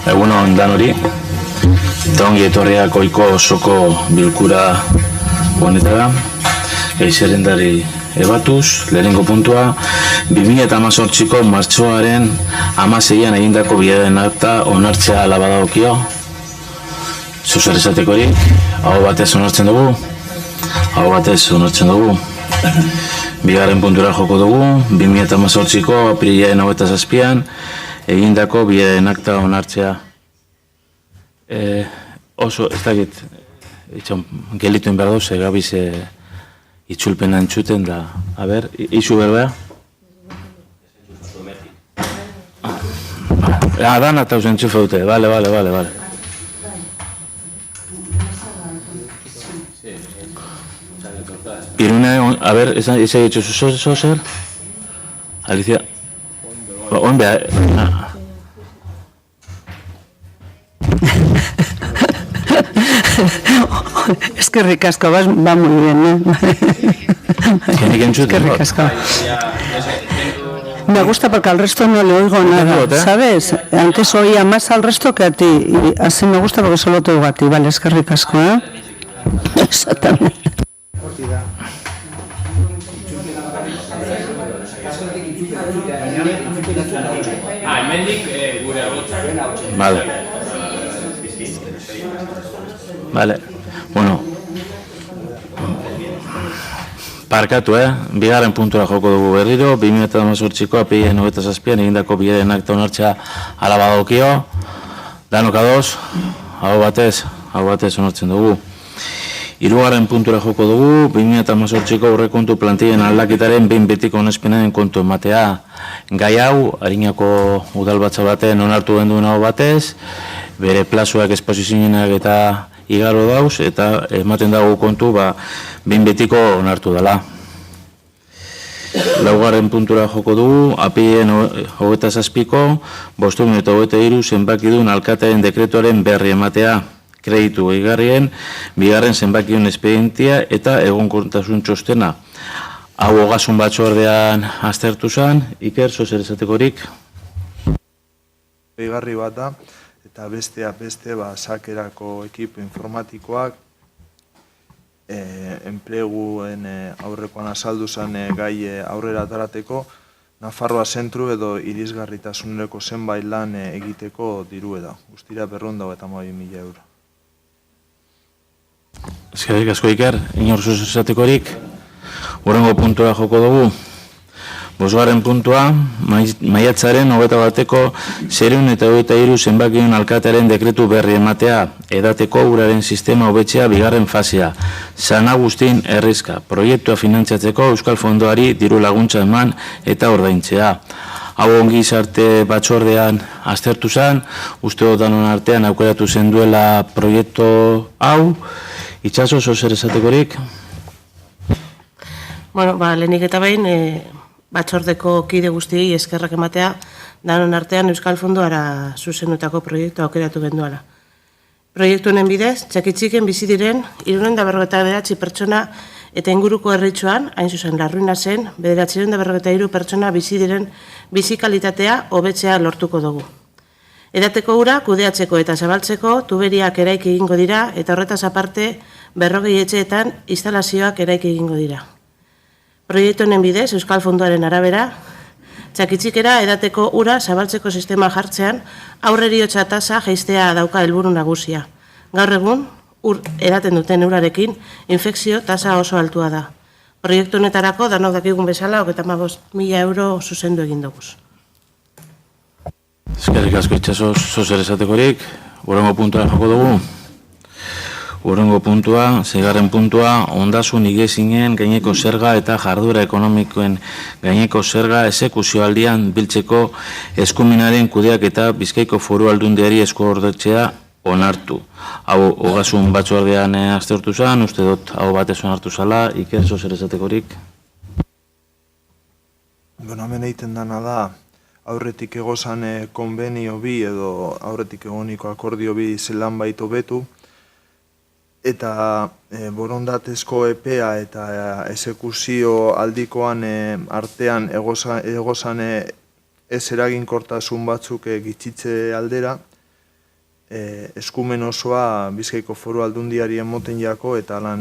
Egunon dan hori, eta ongi etorriak ohiko osoko bilkura honetara, zerrendari ebatuz, lehenengo puntua, 2018ko martxoaren 16an egindako bidearen akta onartzea ala badagokio. Zuzer esatekorik, hau batez onartzen dugu. Bigarren puntura joko dugu, 2018ko apirilearen 27an egindako bidearen akta onartzea. Oso, ez dakit, gelituen behar dauz, gabiz itzulpena entzuten da. A ber, izu berbea? Dan eta usen txufa dute, bale. Irune, a ber, ez egitzu zo zer? Alicia? On behar... Eskerrik asko, va muy bien, ¿no? Eskerrik asko. Me gusta porque al resto no le oigo nada, ¿sabes? Antes oía más al resto que a ti, y así me gusta porque solo te oigo a ti, vale, eskerrik asko, ¿eh? Exactamente. Vale, bueno, parkatu, bigarren puntura joko dugu berriro, 2018ko apirilearen 27an egindako bidearen akta onartzea ala badagokio, danok ados, hau batez onartzen dugu. Hirugarren puntura joko dugu, 2018ko aurrekontu plantillen aldaketaren behin betiko onespenaren kontu ematea. Gai hau, Ariñako udalbatza baten onartu genduen hau batez, bere plazoak esposizioenak eta igaro dauz, eta ematen dago kontu, behin betiko onartu dela. Laugarren puntura joko dugu, apirilearen 27ko, 523 zenbakidun alkatearen dekretuaren berri ematea. Kreditu gehigarrien, bigarren zenbakidun espedientia eta egonkortasun txostena. Hau ogasun batzordean aztertu zen, Iker, zozer esatekorik? Gehigarri bat da, eta beste sakerako ekipo informatikoak, enpleguen aurrekoan azaldu zen gai aurrera atarateko, Nafarroa zentru edo irisgarritasunerako zenbait lan egiteko diru da. Guztira 422.000 euro. Eskerrik asko Iker, inor zozer esatekorik? Hurrengo puntua joko dugu. Bosgarren puntua, maiatzaren 21ko 023 zenbakidun alkatearen dekretu berri ematea, edateko uraren sistema hobetzea bigarren fasea. San Agustin Herrizka, proiektua finantzatzeko Euskal Fondoari diru laguntza eman eta ordaintzea. Hau ongi izarte batzordean aztertu zen, uste danon artean aukeratu zen duela proiektu hau. Itxaso, zozer esatekorik? Bueno, lehenik eta behin, batzordeko kide guztiei eskerrak ematea, danon artean Euskal Fondoara zuzenutako proiektu aukeratu genduala. Proiektu honen bidez, txakitziken bizi diren 349 pertsona eta inguruko herritxoan, hain zuzen Larruina zen, 943 pertsona bizi diren bizi kalitatea hobetzea lortuko dugu. Edateko ura kudeatzeko eta zabaltzeko tuberiak eraiki egingo dira eta horretaz aparte 40 etxeetan instalazioak eraiki egingo dira. Proiektu honen bidez, Euskal Fondoaren arabera, txakitzikera edateko ura zabaltzeko sistema jartzean aurreriotza tasa jaistea dauka helburu nagusia. Gaur egun, edaten duten urarekin, infekzio tasa oso altua da. Proiektu honetarako danok dakigun bezala 35.000 euro zuzendu egin duguz. Eskerrik asko Itxaso, zozer esatekorik, hurrengo puntua joko dugu. Hurrengo puntua, seigarren puntua, ondasun igezinen gaineko zerga eta jarduera ekonomikoen gaineko zerga exekuzioaldian biltzeko eskuminaren kudeak eta Bizkaiko Foru Aldundiari eskuordetzea onartu. Hau, ogasun batzordean aztertu zen, uste dut hau batez onartu zala, Iker, zozer esatekorik? Hemen egiten dana da, aurretik egozan konbenio bi edo aurretik egoniko akordio bi zelan baito betu, eta borondatezko epea eta exekuzio aldikoan artean egozan ez eraginkortasun batzuk gitxitze aldera, eskumen osoa Bizkaiko Foru Aldundiari emoten jako eta lan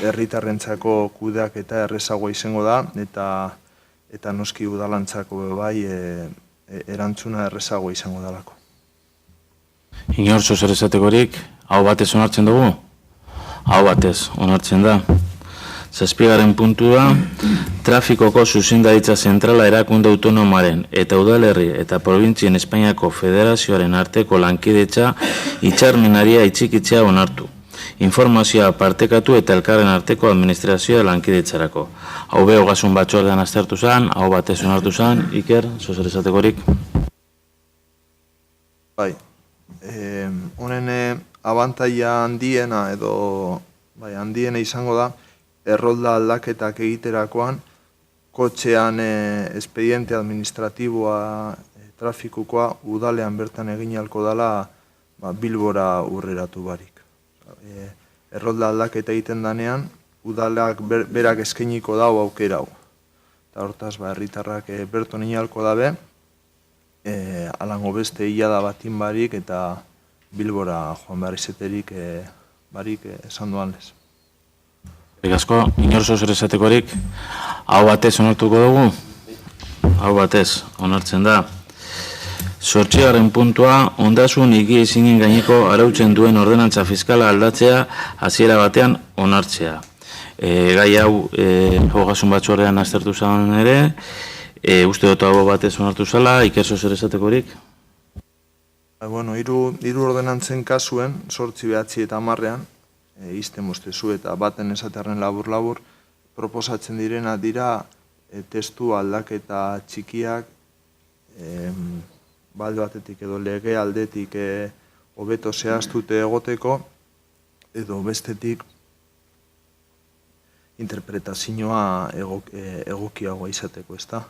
herritarrentzako kudeak eta errezagoa izango da eta noski udalantzako bai erantzuna errezagoa izango dalako. Inor zer esatekorik, hau batez onartzen dugu? Hau batez onartzen da. 7. puntua, trafikoko zuzendaritza zentrala erakunde autonomaren eta udalerri eta provintzien Espainiako Federazioaren arteko lankidetza hitzarmenaria itxikitzea onartu. Informazioa partekatu eta elkarren arteko administrazioa lankidetzarako. Hau be ogasun batzordean aztertu zen, hau batez onartu zen, Iker, zer esatekorik? Bai, honen abantaila handiena edo handiena izango da, errolda aldaketak egiterakoan, kotxean espediente administratiboa trafikukoa udalean bertan egin ahalko dela Bilbora urreratu barik. Errolda aldaketa egiten danean, udaleak berak eskainiko dau aukera hau. Eta hortaz, herritarrak berton egin ahalko dabe, alango beste hilada batin barik eta Bilbora joan behar izeterik barik esan duan lez. Asko, inor zer esatekorik, hau batez onartuko dugu? Hau batez, onartzen da. 8. puntua, ondasun higiezinen gaineko arautzen duen ordenantza fiskala aldatzea hasiera batean onartzea. Gai hau, ogasun batzordean aztertu zen ere, uste dut hau batez onartu zala, Iker zer esatekorik? Hiru ordenantzen kasuen, 8, 9 eta 10ean, izten mostezu eta baten esaterren labur-labur, proposatzen direna dira testu aldaketa txikiak, balde batetik edo lege aldetik hobeto zehaztute egoteko, edo bestetik interpretazioa egokiagoa izateko, ezta?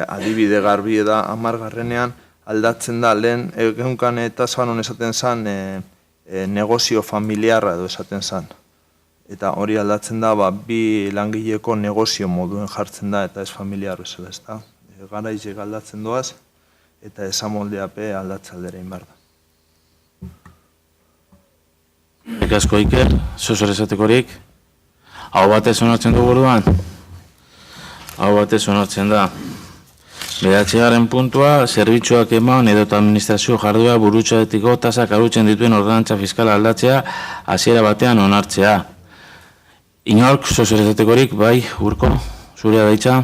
Adibide garbi da 10ean aldatzen da, lehen egunkan eta zanon esaten zen negozio familiarra edo esaten zen. Eta hori aldatzen da, bi langileko negozio moduen jartzen da eta ez familiar bezala, ez da. Garaizek aldatzen doaz eta esamoldeape aldatzaldera inbar da. Asko Iker, zer esatekorik, hau batez onartzen du buruan? Hau batez onartzen da. 9. puntua, zerbitzuak eman edota administrazio jardua burutxatiko tasak arautzen dituen ordenantza fiskala aldatzea hasiera batean onartzea. Inork, zer esatekorik, bai, Urko, zurea daitza?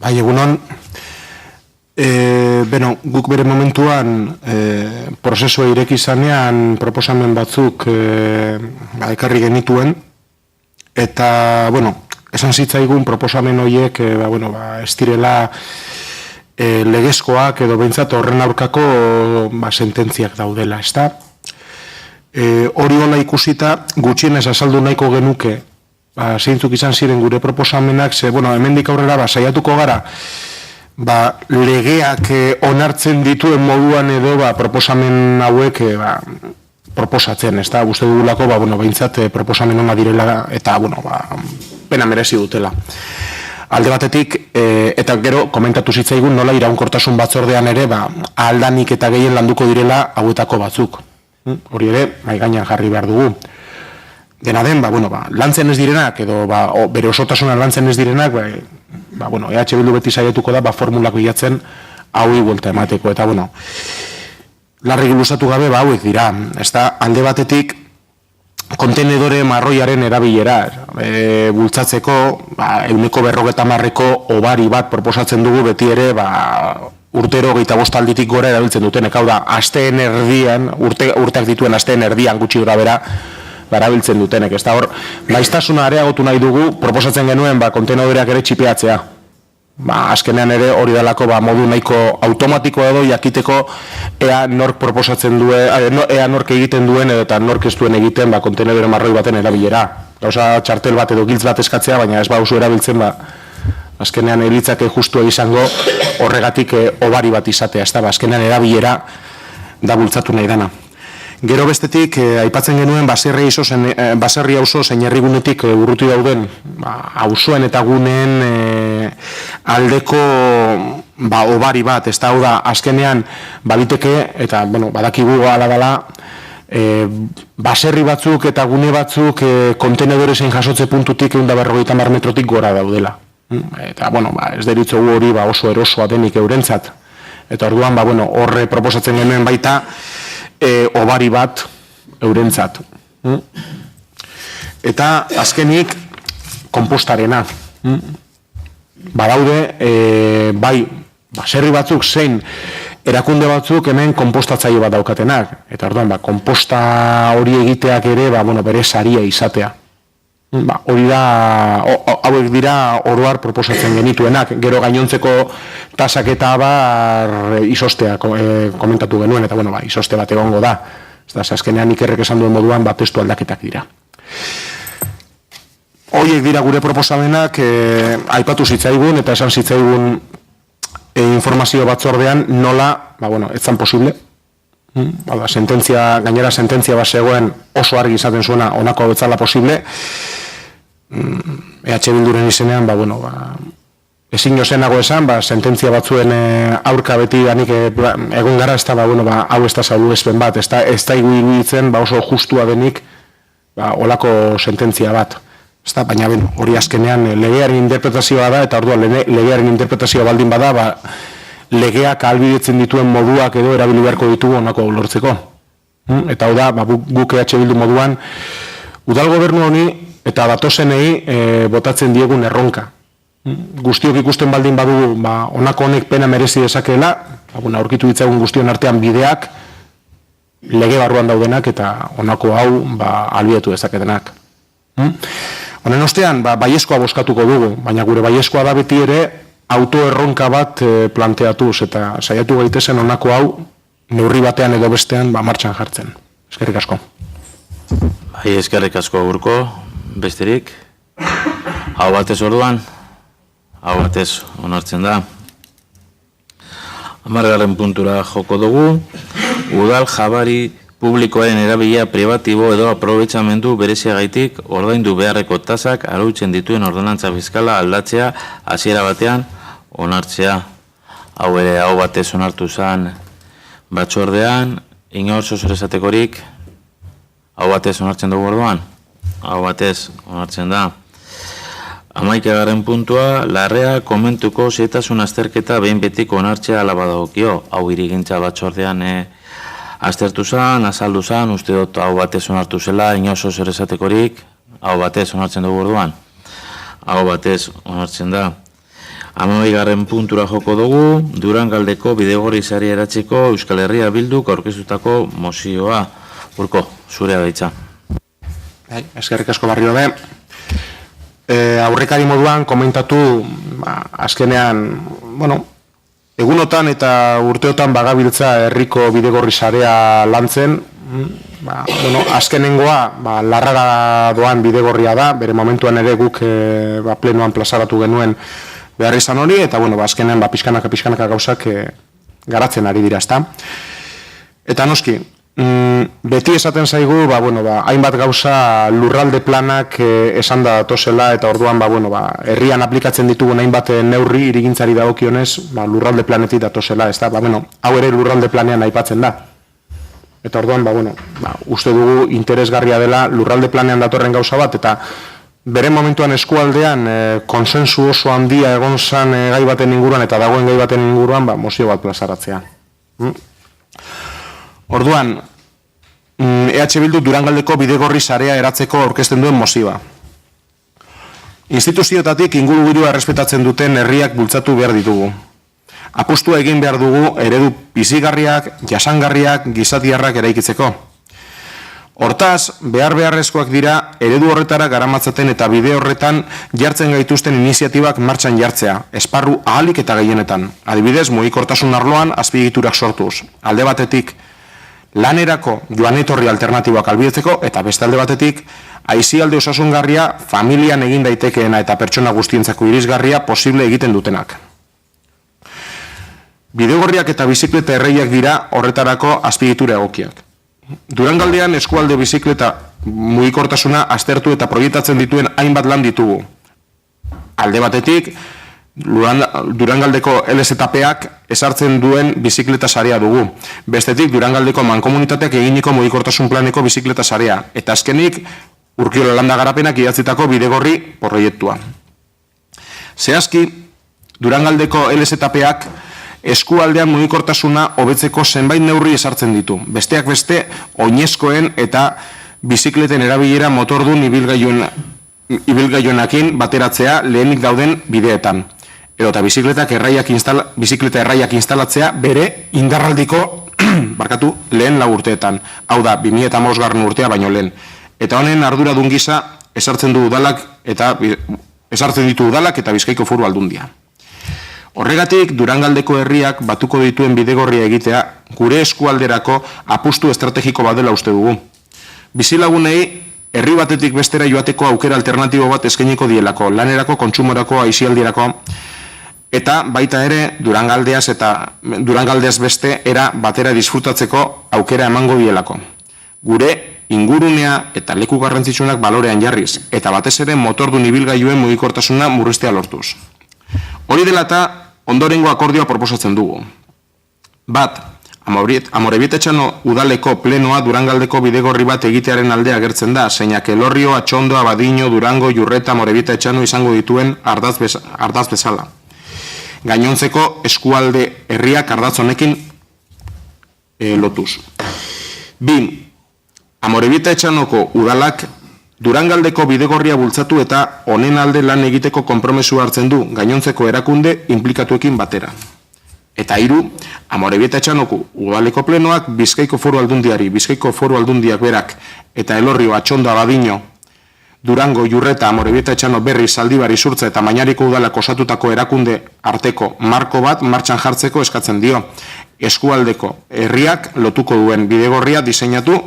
Bai, egunon, guk bere momentuan prozesua ireki zanean proposamen batzuk ekarri genituen, eta, esan zitzaigun proposamen horiek ez direla legezkoak edo behintzat horren aurkako sententziak daudela, ezta? Hori hola ikusita gutxienez azaldu nahiko genuke zeintzuk izan ziren gure proposamenak, hemendik aurrera saiatuko gara legeak onartzen dituen moduan edo proposamen hauek proposatzen, ez da, uste dugulako, behintzat proposamen ona direla eta, pena merezi dutela. Alde batetik, eta gero, komentatu zitzaigun nola iraunkortasun batzordean ere, aldanik eta gehien landuko direla hauetako batzuk. Hori ere, mai gainean jarri behar dugu. Dena den, lantzen ez direnak, edo bere osotasunan lantzen ez direnak, EH Bildu beti saiatuko da, formulak bilatzen hauei buelta emateko, eta, larri luzatu gabe hauek dira. Alde batetik, kontenedore marroiaren erabilera bultzatzeko 150ko obari bat proposatzen dugu beti ere urtero 25 alditik gora erabiltzen dutenek. Hau da, asteen erdian, urteak dituen asteen erdian gutxi gora bera erabiltzen dutenek. Hor, maiztasuna areagotu nahi dugu proposatzen genuen kontenedoreak ere txipeatzea. Azkenean ere hori dalako modu nahiko automatikoa edo jakiteko ea nork proposatzen duen, ea nork egiten duen edo eta nork ez duen egiten kontenedore marroi baten erabilera. Gauza txartel bat edo giltz bat eskatzea, baina ez oso erabiltzen azkenean elitzake justua izango horregatik obari bat izatea, ez da, azkenean erabilera da bultzatu nahi dana. Gero bestetik, aipatzen genuen baserri auzo zein herrigunetik urruti dauden auzoen eta guneen aldeko obari bat, ez da, hau da, azkenean, baliteke, eta, badakigu ala dela, baserri batzuk eta gune batzuk kontenedorezen jasotze puntutik 150 metrotik gora daudela. Eta, ez deritzogu hori oso erosoa denik eurentzat. Eta orduan, horre proposatzen genuen baita, obari bat eurentzat. Eta, azkenik, konpostarena. Badaude, baserri batzuk zein erakunde batzuk hemen konpostatzaile bat daukatenak. Eta orduan, konposta hori egiteak ere, bere saria izatea. Hauek dira oroar proposatzen genituenak. Gero gainontzeko tasak eta izostea komentatu genuen, eta izoste bat egongo da. Azkenean Ikerrek esan duen moduan, testu aldaketak dira. Horiek dira gure proposamenak, aipatu zitzaigun eta esan zitzaigun informazio batzordean nola, ez zan posible. Gainera sententzia bat zegoen oso argi izaten zuena honako hau betzala posible. EH Bilduren izenean, ezin jozenago esan, sententzia batzuen aurka beti danik egon gara, ez da, hau ez da salbuespen bat, ez da iruditzen oso justua denik olako sententzia bat. Baina hori azkenean legearen interpretazioa da, eta orduan legearen interpretazioa baldin bada, legeak ahalbidetzen dituen moduak edo erabili beharko ditugu honako lortzeko. Eta hau da, guk EH Bildu moduan, udal gobernu honi eta datozenei botatzen diegun erronka. Guztiok ikusten baldin badu honako honek pena merezi dezakeela, aurkitu ditzagun guztion artean bideak, lege barruan daudenak eta honako hau ahalbidetu dezaketenak. Honen ostean, baiezkoa bozkatuko dugu, baina gure baiezkoa da beti ere autoerronka bat planteatuz eta saiatu gaitezen honako hau neurri batean edo bestean martxan jartzen. Eskerrik asko. Eskerrik asko Urko, besterik. Hau batez orduan, hau batez onartzen da. 10. puntura joko dugu, udal jabari publikoaren erabilia pribatibo edo aprobetxamendu bereziagaitik ordaindu beharreko tasak arautzen dituen ordenantza fiskala aldatzea hasiera batean onartzea. Hau ere hau batez onartu zen batzordean, inor zozor esatekorik, hau batez onartzen dugu orduan, hau batez onartzen da. 11. puntua, larrea komentuko zetasun azterketa behin betiko onartzea alabadagokio, hau irigintza batzordean aztertu zen, azaldu zen, uste dut hau batez onartu zela, inozo zer esatekorik, hau batez onartzen dugu orduan. Hau batez onartzen da. 12. puntura joko dugu, Durangaldeko bidegorri sari eratzeko Euskal Herria Bilduk aurkeztutako mozioa. Urko, zurea daitza. Eskerrik asko barrio be. Aurrekari moduan komentatu, azkenean, egunotan eta urteotan bagabiltza herriko bidegorri sarea lantzen, azkenengoa larrara doan bidegorria da, bere momentuan ere guk plenoan plazaratu genuen behar izan hori, eta azkenean pixkanaka gauzak garatzen ari dira, ezta. Eta noski, beti esaten zaigu, hainbat gauza lurralde planak esan da datozela, eta orduan, herrian aplikatzen ditugun hainbat neurri irigintzari dagokionez, lurralde planetik datozela, ez da, hau ere lurralde planean aipatzen da. Eta orduan, uste dugu interesgarria dela lurralde planean datorren gauza bat, eta bere momentuan eskualdean konsensu oso handia egon zan gai baten inguruan, eta dagoen gai baten inguruan, mozio bat plazaratzea. Orduan, EH Bildu Durangaldeko bidegorri sarea eratzeko aurkezten duen mozioa. Instituzioetatik ingurugirua errespetatzen duten herriak bultzatu behar ditugu. Apustua egin behar dugu eredu bizigarriak, jasangarriak, gizatiarrak eraikitzeko. Hortaz, beharrezkoak dira eredu horretara garamatzaten eta bide horretan jartzen gaituzten iniziatibak martxan jartzea, esparru ahalik eta gehienetan. Adibidez, mugikortasun arloan azpiegiturak sortuz. Alde batetik, lanerako joan etorri alternatiboak albidetzeko, eta beste alde batetik, aizialde osasungarria, familian egin daitekeena eta pertsona guztientzako irisgarria posible egiten dutenak. Bidegorriak eta bizikleta erreiak dira horretarako azpiegitura egokiak. Durangaldean eskualde bizikleta mugikortasuna aztertu eta proiektatzen dituen hainbat lan ditugu. Alde batetik, Durangaldeko LZP-ak ezartzen duen bizikleta sarea dugu. Bestetik, Durangaldeko mankomunitateak eginiko mugikortasun planeko bizikleta sarea. Eta azkenik, Urkiola Landa Garapenak idatzitako bidegorri proiektua. Zehazki, Durangaldeko LZP-ak eskualdean mugikortasuna hobetzeko zenbait neurri ezartzen ditu. Besteak beste, oinezkoen eta bizikleten erabilera motordun ibilgailuenakin bateratzea lehenik dauden bideetan. Edota bizikleta erraiak instalatzea bere indarraldiko lehen 4 urteetan. Hau da, 2015 urtea baino lehen. Eta honen arduradun gisa ezartzen ditu udalak eta Bizkaiko Foru Aldundia. Horregatik, Durangaldeko herriak batuko dituen bidegorria egitea gure eskualderako apustu estrategiko bat dela uste dugu. Bizilagunei herri batetik bestera joateko aukera alternatibo bat eskainiko dielako, lanerako, kontsumorako, aisialdirako, eta baita ere Durangaldez beste era batera disfrutatzeko aukera emango dielako. Gure ingurunea eta leku garrantzitsunak balorean jarriz, eta batez ere motordun ibilgailuen mugikortasuna murriztea lortuz. Hori dela eta ondorengo akordioa proposatzen dugu. Bat, Amorebieta-Etxano udaleko plenoa Durangaldeko bidegorri bat egitearen aldea agertzen da, zeinak Elorrio, Atxondo, Abadiño, Durango, Jurreta, Amorebieta-Etxano izango dituen ardaz bezala. Gainontzeko eskualde herriak ardaz honekin lotuz. 2. Amorebieta-Etxanoko udalak Durangaldeko bidegorria bultzatu eta honen alde lan egiteko konpromesua hartzen du gainontzeko erakunde inplikatuekin batera. Eta 3, Amorebieta-Etxanoko udaleko plenoak Bizkaiko Foru Aldundiari, Bizkaiko Foru Aldundiak berak eta Elorrio, Atxondo, Abadiño, Durango, Jurreta, Amorebieta-Etxano, Berri, Zaldibar, Isurtza eta Mañariko udalak osatutako erakunde arteko marko bat martxan jartzeko eskatzen dio. Eskualdeko herriak lotuko duen bidegorria diseinatu,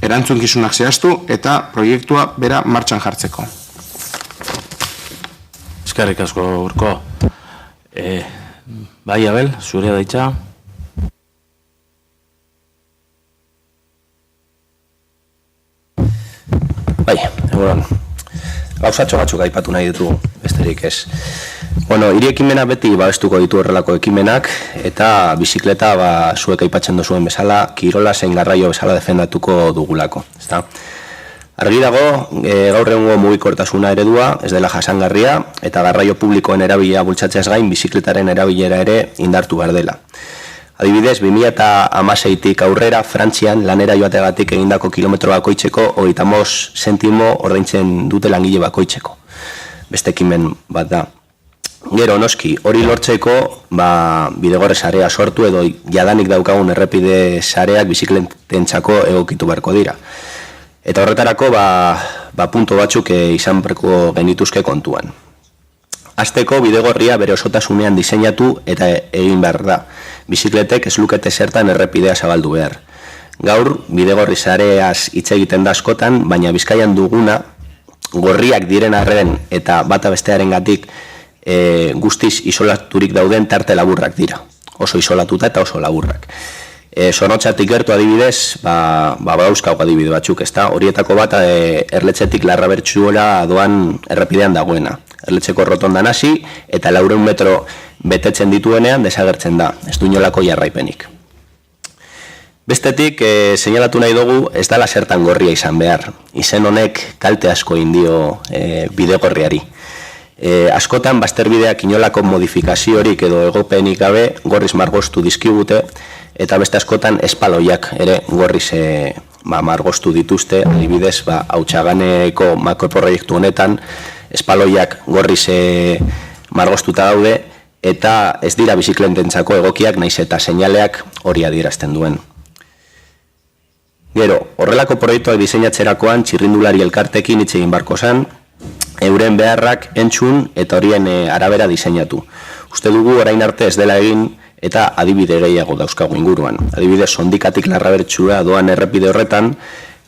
erantzunkizunak zehaztu eta proiektua bera martxan jartzeko. Eskerrik asko, Urko. Bai, Abel, zurea daitza. Bai, egunon. Gauzatxo batzuk aipatu nahi ditugu, besterik ez. Hiri ekimena beti babestuko ditu horrelako ekimenak, eta bizikleta zuek aipatzen duzuen bezala, kirola zein garraio bezala defendatuko dugulako. Argi dago, gaur egungo mugikortasuna eredua, ez dela jasangarria, eta garraio publikoen erabilera bultzatzeaz gain bizikletaren erabilera ere indartu behar dela. Adibidez, 2016tik aurrera, Frantzian lanera joategatik egindako kilometro bakoitzeko 35 zentimo ordaintzen dute langile bakoitzeko. Beste ekimen bat da. Gero, noski, hori lortzeko bidegorri sarea sortu edo jadanik daukagun errepide sareak bizikletentzako egokitu beharko dira. Eta horretarako, punto batzuk izan berko genituzke kontuan. Hasteko bidegorria bere osotasunean diseinatu eta egin behar da. Bizikletek ez lukete zertan errepidea zabaldu behar. Gaur, bidegorri sareaz hitz egiten da askotan, baina Bizkaian duguna, gorriak diren arren eta bata bestearen gatik guztiz isolaturik dauden tarte laburrak dira. Oso isolatuta eta oso laburrak. Zornotzatik gertu adibidez, badauzkago adibide batzuk, ezta? Horietako bat Erletxetik Larrabertsuela doan errepidean dagoena. Erletxeko rotondan hasi eta 400 metro betetzen dituenean desagertzen da, ez du inolako jarraipenik. Bestetik, seinalatu nahi dugu ez dela zertan gorria izan behar. Izen honek kalte asko indio bidegorriari. Askotan, bazterbideak inolako modifikaziorik edo egopenik gabe gorriz margostu dizkigute, eta beste askotan espaloiak ere gorriz margostu dituzte, adibidez, Hautsaganeko makroproiektu honetan, espaloiak gorriz margostuta daude, eta ez dira bizikletentzako egokiak, naiz eta seinaleak hori adierazten duen. Gero, horrelako proiektuak diseinatzerakoan txirrindulari elkartekin hitz egin barko zen, euren beharrak entzun eta horien arabera diseinatu. Uste dugu orain arte ez dela egin eta adibide gehiago dauzkagu inguruan. Adibidez, Sondikatik Larrabertsura doan errepide horretan,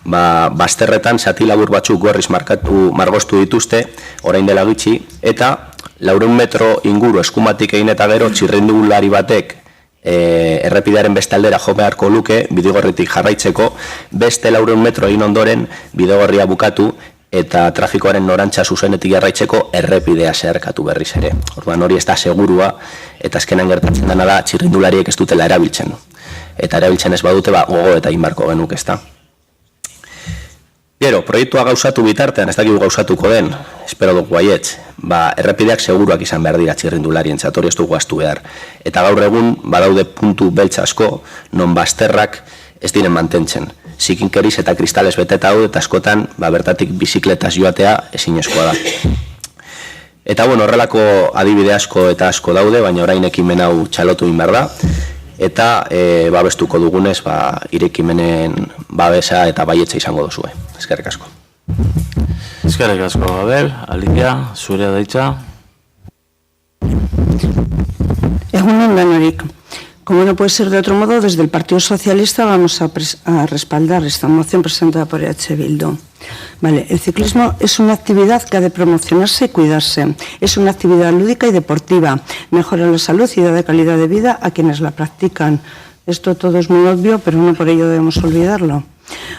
bazterretan zati labur batzuk gorriz margostu dituzte, orain dela gitxi, eta 400 metro inguru eskumatik egin eta gero txirrindulari batek errepidearen beste aldera jo beharko luke bidegorritik jarraitzeko, beste 400 metro egin ondoren bidegorria bukatu eta trafikoaren norantza zuzenetik jarraitzeko errepidea zeharkatu berriz ere. Orduan hori ez da segurua, eta azkenan gertatzen dena da txirrindulariek ez dutela erabiltzen. Eta erabiltzen ez badute, gogo eta inbarko genuk ez da. Gero, proiektua gauzatu bitartean, ez dakigu gauzatuko den, espero dugu baietz, errepideak seguruak izan behar dira txirrindularientzat, hori ez dugu astu behar. Eta gaur egun, badaude puntu beltz asko, non bazterrak ez diren mantentzen. Zikinkeriz eta kristales beteta hau, eta askotan, bertatik bizikletaz joatea ezinezkoa da. Eta, horrelako adibide asko eta asko daude, baina orain ekimen hau txalotu behar da, eta babestuko dugunez, irekimenen babesa eta baietza izango duzue. Eskerrik asko. Eskerrik asko, Abel, Alicia, zurea daitza. Egunon danorik. Como no puede ser de otro modo, desde el Partido Socialista vamos a respaldar esta moción presentada por EH Bildu. Vale, el ciclismo es una actividad que ha de promocionarse y cuidarse. Es una actividad lúdica y deportiva. Mejora la salud y da calidad de vida a quienes la practican. Esto todo es muy obvio, pero no por ello debemos olvidarlo.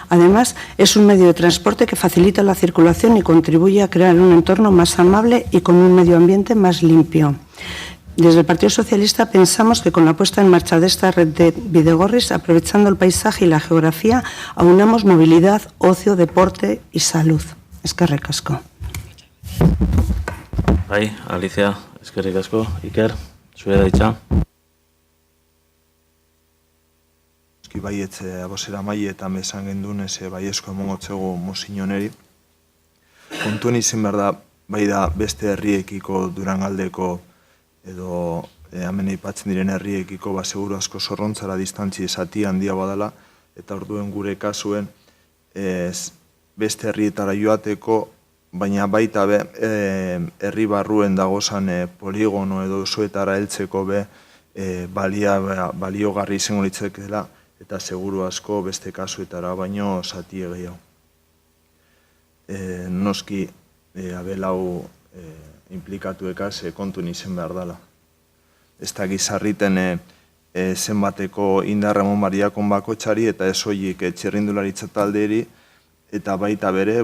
Además, es un medio de transporte que facilita la circulación y contribuye a crear un entorno más amable y con un medio ambiente más limpio. Desde el Partido Socialista pensamos que con la puesta en marcha de esta red de bidegorris, aprovechando el paisaje y la geografía, aunamos movilidad, ocio, deporte y salud. Eskerrik asko. Bai, Alicia, eskerrik asko. Iker, zurea daitza. Baietz abosera maietan bezan gendun baiezko emongotzego mozinoneri. Kontuen izen behar da, bai da beste herriekiko Durangaldeko edo hemen aipatzen diren herriekiko seguru asko zorrontzara distantzi zati handia badala, eta orduen gure kasuen beste herrietara joateko, baina baita herri barruen dagozan poligono edo zuetara heltzeko baliogarri izango litzakeela, eta seguru asko beste kasuetara baino zati gehiago. Noski Abel hau implikatu ekaz kontuen izen behar dela. Ez da gizarriten zenbateko indarramon bariakon bakotxari eta ez hoiek txirrindularitza talderi eta baita bere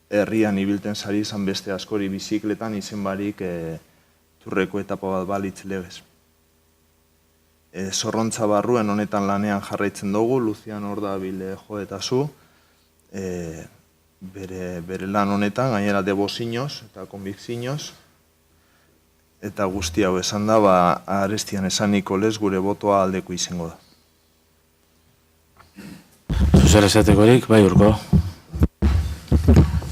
herrian ibilten sari izan beste askori bizikletan izen barik turreko etapa bat balitz legez. Zorrontza barruen honetan lanean jarraitzen dugu, Lucian Ordabil jo eta zu, bere lan honetan, gainera debozinoz eta konbikzinoz, eta guzti hau esan da, arestian esaniko lez gure botoa aldeko izango da. Zuzer esatekorik, bai Urko.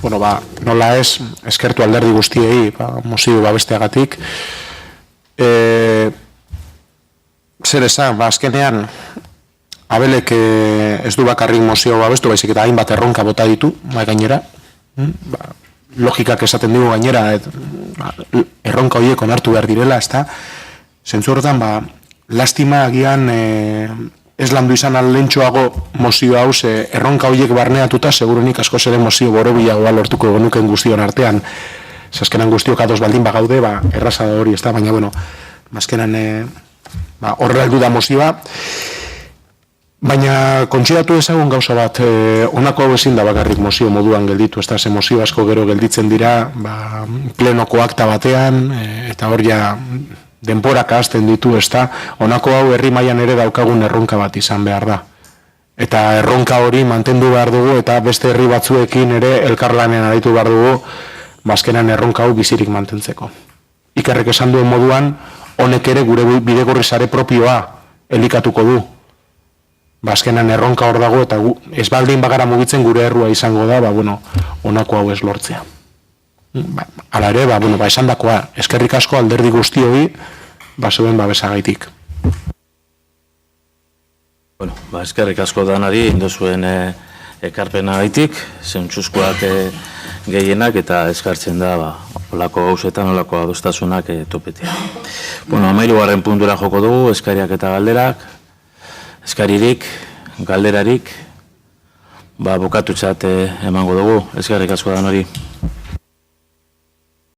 Nola ez, eskertu alderdi guztiei, mozio babesteagatik. Zer esan, azkenean, Abelek ez du bakarrik mozio babestu, baizik eta hainbat erronka bota ditu, gainera. Logikak esaten dugu gainera, erronka horiek onartu behar direla, ez da. Zentzu horretan, lastima agian ez landu izan alentxoago mozio hau, erronka horiek barneatuta, segurunik asko zere mozio borobilagoa lortuko genuken guztion artean. Azkenan guztiok ados baldin bagaude, erraza da hori, ez da, baina, azkenan horrela heldu da mozioa. Baina kontsidatu ezagun gauza bat, honako hau ezin da bakarrik mozio moduan gelditu, ez da, ze mozio asko gero gelditzen dira, plenoko akta batean, eta hor ja denporak ahazten ditu, ez da, honako hau herri mailan ere daukagun erronka bat izan behar da. Eta erronka hori mantendu behar dugu, eta beste herri batzuekin ere elkarlanean aritu behar dugu, azkenan erronka hau bizirik mantentzeko. Ikerrek esan duen moduan, honek ere gure bidegorri sare propioa elikatuko du. Azkenan erronka hor dago eta ez baldin bagara mugitzen gure errua izango da, honako hau ez lortzea. Hala ere, esan dakoa, eskerrik asko alderdi guztioi, zuen babesagaitik. Eskerrik asko danari, indozuen ekarpena gaitik, zentzuzkoak gehienak eta eskartzen da, olako gauzetan, olako adostasunak topetea. 13. puntura joko dugu, eskariak eta galderak, eskaririk, galderarik, bukatutzat emango dugu, eskerrik asko danori.